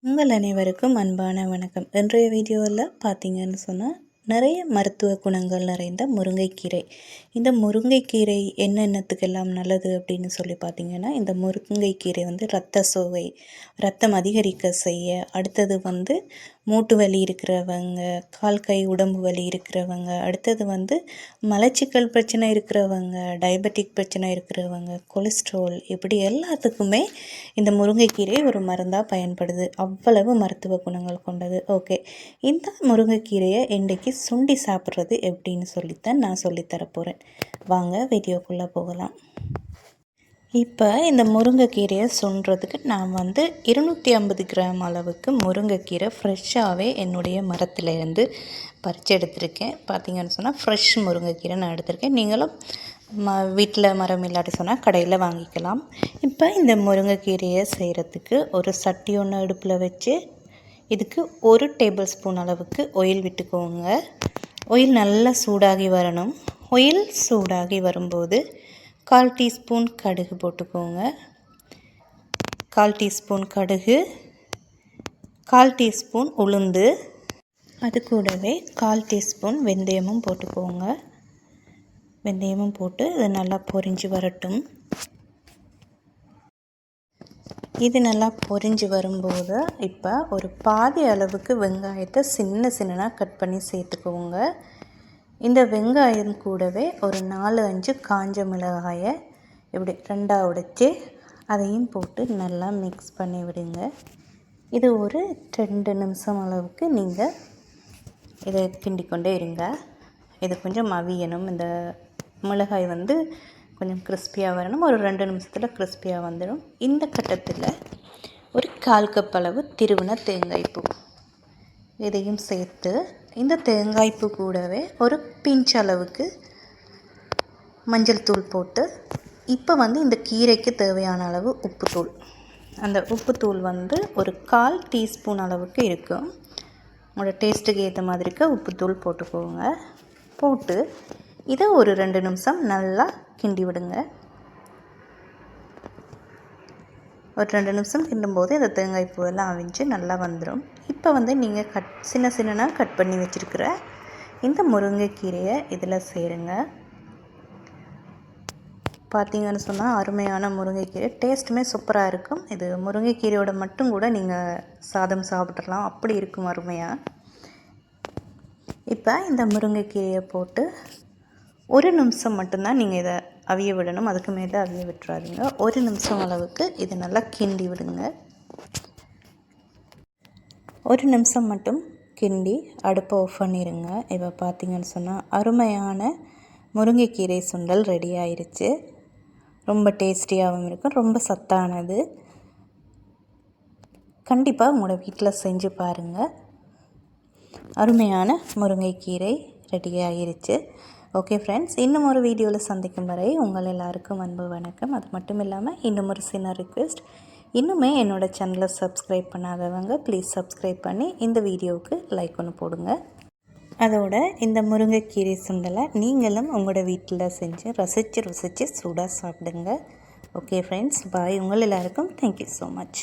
உங்கள் அனைவருக்கும் அன்பான வணக்கம். இன்றைய வீடியோவில் பார்த்தீங்கன்னு சொன்னால் நிறைய மருத்துவ குணங்கள் நிறைந்த முருங்கைக்கீரை. இந்த முருங்கைக்கீரை என்னென்னத்துக்கெல்லாம் நல்லது அப்படின்னு சொல்லி பார்த்தீங்கன்னா, இந்த முருங்கைக்கீரை இரத்த சோகை, ரத்தம் அதிகரிக்க செய்ய, அடுத்தது மூட்டு வலி இருக்கிறவங்க, கால் கை உடம்பு வலி இருக்கிறவங்க, அடுத்தது மலச்சிக்கல் பிரச்சனை இருக்கிறவங்க, டயபெட்டிக் பிரச்சனை இருக்கிறவங்க, கொலஸ்ட்ரால், இப்படி எல்லாத்துக்குமே இந்த முருங்கைக்கீரை ஒரு மருந்தாக பயன்படுது. அவ்வளவு மருத்துவ குணங்கள் கொண்டது. ஓகே, இந்த முருங்கைக்கீரையை இன்றைக்கி சுண்டி சாப்பிட்றது எப்படின்னு சொல்லித்தான் நான் சொல்லித்தரப்போகிறேன். வாங்க வீடியோக்குள்ளே போகலாம். இப்போ இந்த முருங்கைக்கீரையை சுண்டுறதுக்கு நான் 250 கிராம் அளவுக்கு முருங்கைக்கீரை ஃப்ரெஷ்ஷாகவே என்னுடைய மரத்துலேருந்து பறித்து எடுத்திருக்கேன். பார்த்திங்கன்னு சொன்னால் ஃப்ரெஷ் முருங்கைக்கீரை நான் எடுத்திருக்கேன். நீங்களும் வீட்டில் மரம் இல்லாட்டி சொன்னால் கடையில் வாங்கிக்கலாம். இப்போ இந்த முருங்கைக்கீரையை செய்கிறதுக்கு ஒரு சட்டி ஒன்று அடுப்பில் வச்சு இதுக்கு 1 டேபிள் ஸ்பூன் அளவுக்கு ஆயில் விட்டுக்கோங்க. ஆயில் நல்லா சூடாகி வரணும். ஆயில் சூடாகி வரும்போது 1/4 டீஸ்பூன் கடுகு போட்டுக்கோங்க. 1/4 டீஸ்பூன் கடுகு, 1/4 டீஸ்பூன் உளுந்து, அது கூடவே 1/4 டீஸ்பூன் வெந்தயமும் போட்டுக்கோங்க. வெந்தயமும் போட்டு இது நல்லா பொரிஞ்சு வரட்டும். இது நல்லா பொரிஞ்சு வரும்போது இப்போ ஒரு பாதி அளவுக்கு வெங்காயத்தை சின்ன கட் பண்ணி சேர்த்துக்கோங்க. இந்த வெங்காயம் கூடவே ஒரு 4-5 காஞ்ச மிளகாயை இப்படி 2ஆக உடைச்சி அதையும் போட்டு நல்லா மிக்ஸ் பண்ணி விடுங்க. இது ஒரு 2 நிமிஷம் அளவுக்கு நீங்கள் இதை கிண்டிக்கொண்டே இருங்க. இது கொஞ்சம் அவியணும். இந்த மிளகாய் கொஞ்சம் கிறிஸ்பியாக வரணும். ஒரு 2 நிமிஷத்தில் கிறிஸ்பியாக வந்துடும். இந்த கட்டத்தில் ஒரு 1/4 கப் அளவு திருவின தேங்காய்ப்பூ இதையும் சேர்த்து, இந்த தேங்காய்ப்பூ கூடவே ஒரு பிஞ்ச் அளவுக்கு மஞ்சள் தூள் போட்டு, இப்போ இந்த கீரைக்கு தேவையான அளவு உப்புத்தூள், அந்த உப்புத்தூள் ஒரு 1/4 டீஸ்பூன் அளவுக்கு இருக்கும். உங்களோட டேஸ்ட்டுக்கு ஏற்ற மாதிரிக்கு உப்புத்தூள் போட்டுக்கோங்க. போட்டு இதை ஒரு 2 நிமிஷம் நல்லா கிண்டி விடுங்க. ஒரு 2 நிமிஷம் கிண்டும்போது இந்த தேங்காய் பூவெல்லாம் அவிஞ்சு நல்லா வந்துடும். இப்போ நீங்கள் சின்ன கட் பண்ணி வச்சுருக்கிற இந்த முருங்கைக்கீரையை இதில் சேருங்க. பார்த்தீங்கன்னு சொன்னால் அருமையான முருங்கைக்கீரை, டேஸ்ட்டுமே சூப்பராக இருக்கும். இது முருங்கைக்கீரையோட மட்டும் கூட நீங்கள் சாதம் சாப்பிட்றலாம், அப்படி இருக்கும் அருமையாக. இப்போ இந்த முருங்கைக்கீரையை போட்டு 1 நிமிஷம் மட்டும்தான் நீங்கள் இதை அவிய விடணும். அதுக்கு மேலே அவிய விட்டுறாதீங்க. 1 நிமிஷம் அளவுக்கு இதை நல்லா கிண்டி விடுங்க. 1 நிமிஷம் மட்டும் கிண்டி அடுப்பை ஆஃப் பண்ணிடுங்க. இப்போ பார்த்தீங்கன்னு சொன்னால் அருமையான முருங்கைக்கீரை சுண்டல் ரெடி ஆயிடுச்சு. ரொம்ப டேஸ்டியாகவும் இருக்கும், ரொம்ப சத்தானது. கண்டிப்பாக உங்களோட வீட்டில் செஞ்சு பாருங்கள். அருமையான முருங்கைக்கீரை ரெடி ஆகிருச்சு. ஓகே ஃப்ரெண்ட்ஸ், இன்னும் ஒரு வீடியோவில் சந்திக்கும் வரை உங்கள் எல்லாருக்கும் அன்பு வணக்கம். அது மட்டும் இல்லாமல் இன்னும் ஒரு சின்ன ரிக்வெஸ்ட், இன்னுமே என்னோடய சேனலை சப்ஸ்கிரைப் பண்ணாதவங்க ப்ளீஸ் சப்ஸ்கிரைப் பண்ணி இந்த வீடியோவுக்கு லைக் ஒன்று போடுங்க. அதோட இந்த முருங்கைக்கீரை சுண்டலை நீங்களும் உங்களோட வீட்டில் செஞ்சு ரசித்து சூடாக சாப்பிடுங்க. ஓகே ஃப்ரெண்ட்ஸ், பாய். உங்கள் எல்லாருக்கும் தேங்க்யூ ஸோ மச்.